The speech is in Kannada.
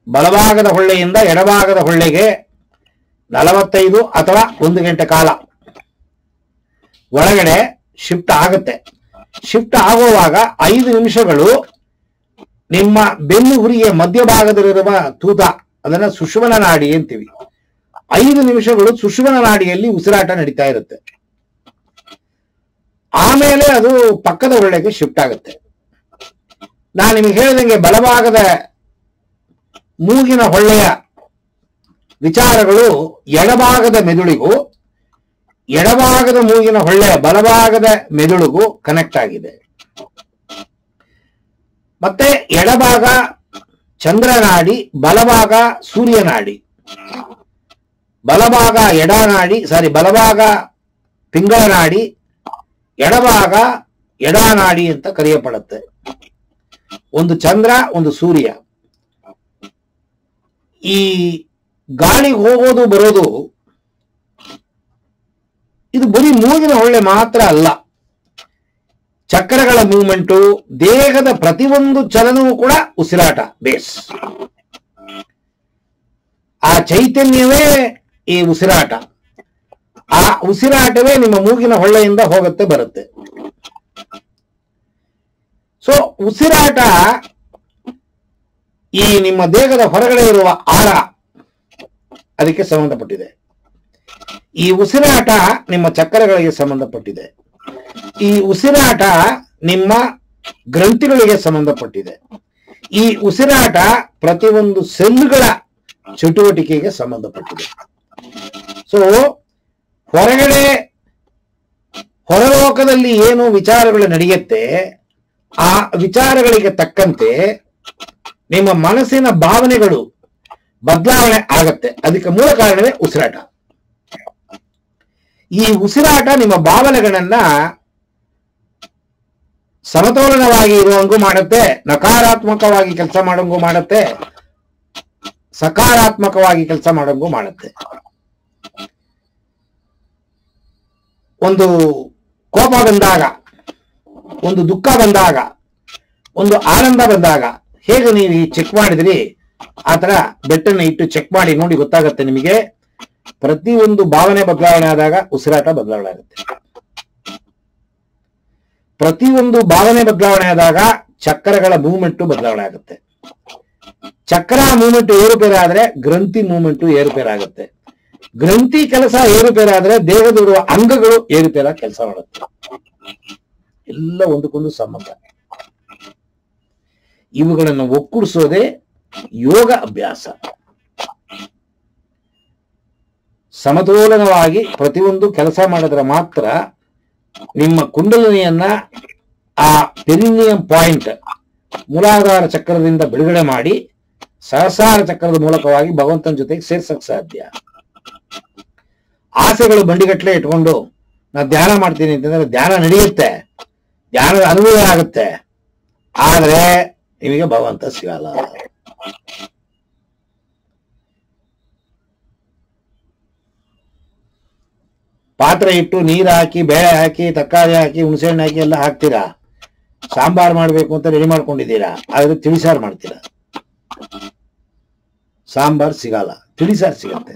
ಬಲಭಾಗದ ಹೊಳ್ಳೆಯಿಂದ ಎಡಭಾಗದ ಹೊಳ್ಳೆಗೆ 45 ಅಥವಾ 1 ಗಂಟೆ ಕಾಲ ಒಳಗಡೆ ಶಿಫ್ಟ್ ಆಗುತ್ತೆ. ಶಿಫ್ಟ್ ಆಗುವಾಗ 5 ನಿಮಿಷಗಳು ನಿಮ್ಮ ಬೆನ್ನು ಹುರಿಯ ಮಧ್ಯಭಾಗದಲ್ಲಿರುವ ತೂತ, ಅದನ್ನ ಸುಷುಮ್ನ ನಾಡಿ ಅಂತೀವಿ. 5 ನಿಮಿಷಗಳು ಸುಷುಮ್ನ ನಾಡಿಯಲ್ಲಿ ಉಸಿರಾಟ ನಡೀತಾ ಇರುತ್ತೆ. ಆಮೇಲೆ ಅದು ಪಕ್ಕದ ಹೊಳ್ಳೆಗೆ ಶಿಫ್ಟ್ ಆಗುತ್ತೆ. ನಾನು ನಿಮಗೆ ಹೇಳಿದಂಗೆ ಬಲಭಾಗದ ಮೂಗಿನ ಹೊಳ್ಳೆಯ ವಿಚಾರಗಳು ಎಡಭಾಗದ ಮೆದುಳಿಗೂ, ಎಡಭಾಗದ ಮೂಗಿನ ಹೊಳ್ಳೆಯ ಬಲಭಾಗದ ಮೆದುಳಿಗೂ ಕನೆಕ್ಟ್ ಆಗಿದೆ. ಮತ್ತೆ ಎಡಭಾಗ ಚಂದ್ರನಾಡಿ, ಬಲಭಾಗ ಸೂರ್ಯನಾಡಿ, ಬಲಭಾಗ ಬಲಭಾಗ ಪಿಂಗಳನಾಡಿ, ಎಡಭಾಗ ಎಡಾನಾಡಿ ಅಂತ ಕರೆಯಲ್ಪಡುತ್ತೆ. ಒಂದು ಚಂದ್ರ, ಒಂದು ಸೂರ್ಯ. ಈ ಗಾಳಿ ಹೋಗೋದು ಬರೋದು ಇದು ಬರೀ ಮೂಗಿನ ಹೊಳ್ಳೆ ಮಾತ್ರ ಅಲ್ಲ. ಚಕ್ರಗಳ ಮೂವ್ಮೆಂಟು, ದೇಹದ ಪ್ರತಿಯೊಂದು ಚಲನವೂ ಕೂಡ ಉಸಿರಾಟ ಬೇಸ್. ಆ ಚೈತನ್ಯವೇ ಈ ಉಸಿರಾಟ. ಆ ಉಸಿರಾಟವೇ ನಿಮ್ಮ ಮೂಗಿನ ಹೊಳ್ಳೆಯಿಂದ ಹೋಗುತ್ತೆ ಬರುತ್ತೆ. ಸೊ ಉಸಿರಾಟ ಈ ನಿಮ್ಮ ದೇಹದ ಹೊರಗಡೆ ಇರುವ ಆರ ಅದಕ್ಕೆ ಸಂಬಂಧಪಟ್ಟಿದೆ. ಈ ಉಸಿರಾಟ ನಿಮ್ಮ ಚಕ್ರಗಳಿಗೆ ಸಂಬಂಧಪಟ್ಟಿದೆ. ಈ ಉಸಿರಾಟ ನಿಮ್ಮ ಗ್ರಂಥಿಗಳಿಗೆ ಸಂಬಂಧಪಟ್ಟಿದೆ. ಈ ಉಸಿರಾಟ ಪ್ರತಿಯೊಂದು ಸೆಲ್ಗಳ ಚಟುವಟಿಕೆಗೆ ಸಂಬಂಧಪಟ್ಟಿದೆ. ಸೊ ಹೊರಗಡೆ ಹೊರಲೋಕದಲ್ಲಿ ಏನು ವಿಚಾರಗಳು ನಡೆಯುತ್ತೆ, ಆ ವಿಚಾರಗಳಿಗೆ ತಕ್ಕಂತೆ ನಿಮ್ಮ ಮನಸ್ಸಿನ ಭಾವನೆಗಳು ಬದಲಾವಣೆ ಆಗತ್ತೆ. ಅದಕ್ಕೆ ಮೂಲ ಕಾರಣವೇ ಉಸಿರಾಟ. ಈ ಉಸಿರಾಟ ನಿಮ್ಮ ಭಾವನೆಗಳನ್ನ ಸಮತೋಲನವಾಗಿ ಇರುವಂಗೂ ಮಾಡುತ್ತೆ, ನಕಾರಾತ್ಮಕವಾಗಿ ಕೆಲಸ ಮಾಡೋಂಗೂ ಮಾಡುತ್ತೆ, ಸಕಾರಾತ್ಮಕವಾಗಿ ಕೆಲಸ ಮಾಡೋಂಗೂ ಮಾಡುತ್ತೆ. ಒಂದು ಕೋಪ ಬಂದಾಗ, ಒಂದು ದುಃಖ ಬಂದಾಗ, ಒಂದು ಆನಂದ ಬಂದಾಗ ಹೇಗೆ ನೀವು ಚೆಕ್ ಮಾಡಿದ್ರಿ ಆ ತರ ಬೆಟ್ಟನ್ನು ಇಟ್ಟು ಚೆಕ್ ಮಾಡಿ ನೋಡಿ, ಗೊತ್ತಾಗತ್ತೆ ನಿಮಗೆ. ಪ್ರತಿಯೊಂದು ಭಾವನೆ ಬದಲಾವಣೆ ಆದಾಗ ಉಸಿರಾಟ ಬದಲಾವಣೆ ಆಗುತ್ತೆ. ಪ್ರತಿಯೊಂದು ಭಾವನೆ ಬದಲಾವಣೆ ಆದಾಗ ಚಕ್ರಗಳ ಮೂವ್ಮೆಂಟ್ ಬದಲಾವಣೆ ಆಗುತ್ತೆ. ಚಕ್ರ ಮೂವ್ಮೆಂಟ್ ಏರುಪೇರಾದ್ರೆ ಗ್ರಂಥಿ ಮೂವ್ಮೆಂಟ್ ಏರುಪೇರಾಗುತ್ತೆ. ಗ್ರಂಥಿ ಕೆಲಸ ಏರುಪೇರಾದ್ರೆ ದೇಹದಲ್ಲಿರುವ ಅಂಗಗಳು ಏರುಪೇರ ಕೆಲಸ ಮಾಡುತ್ತೆ. ಎಲ್ಲ ಒಂದಕ್ಕೊಂದು ಸಂಬಂಧ. ಇವುಗಳನ್ನು ಒಕ್ಕೂಡಿಸೋದೇ ಯೋಗ ಅಭ್ಯಾಸ. ಸಮತೋಲನವಾಗಿ ಪ್ರತಿಯೊಂದು ಕೆಲಸ ಮಾಡಿದ್ರೆ ಮಾತ್ರ ನಿಮ್ಮ ಕುಂಡಲಿನಿಯನ್ನ ಆ ಪೆರಿನಿಯಂ ಪಾಯಿಂಟ್ ಮೂಲಾಧಾರ ಚಕ್ರದಿಂದ ಬಿಡುಗಡೆ ಮಾಡಿ ಸಹಸ್ರಾರ ಚಕ್ರದ ಮೂಲಕವಾಗಿ ಭಗವಂತನ ಜೊತೆಗೆ ಸೇರ್ಸಕ್ ಸಾಧ್ಯ. ಆಸೆಗಳು ಬಂಡಿಗಟ್ಟಲೆ ಇಟ್ಕೊಂಡು ನಾ ಧ್ಯಾನ ಮಾಡ್ತೀನಿ ಅಂತಂದ್ರೆ ಧ್ಯಾನ ನಡೆಯುತ್ತೆ, ಧ್ಯಾನದ ಅನುಭವ ಆಗುತ್ತೆ, ಆದ್ರೆ ನಿಮಗೆ ಭಗವಂತ ಸಿಗಲ್ಲ. ಪಾತ್ರೆ ಇಟ್ಟು ನೀರು ಹಾಕಿ, ಬೇಳೆ ಹಾಕಿ, ತರಕಾರಿ ಹಾಕಿ, ಹುಣಸೆಹಣ್ಣು ಹಾಕಿ ಎಲ್ಲ ಹಾಕ್ತೀರಾ. ಸಾಂಬಾರ್ ಮಾಡ್ಬೇಕು ಅಂತ ರೆಡಿ ಮಾಡ್ಕೊಂಡಿದ್ದೀರಾ, ಆದ್ರೆ ತಿಳಿಸಾರು ಮಾಡ್ತೀರಾ. ಸಾಂಬಾರ್ ಸಿಗಲ್ಲ, ತಿಳಿಸಾರು ಸಿಗತ್ತೆ.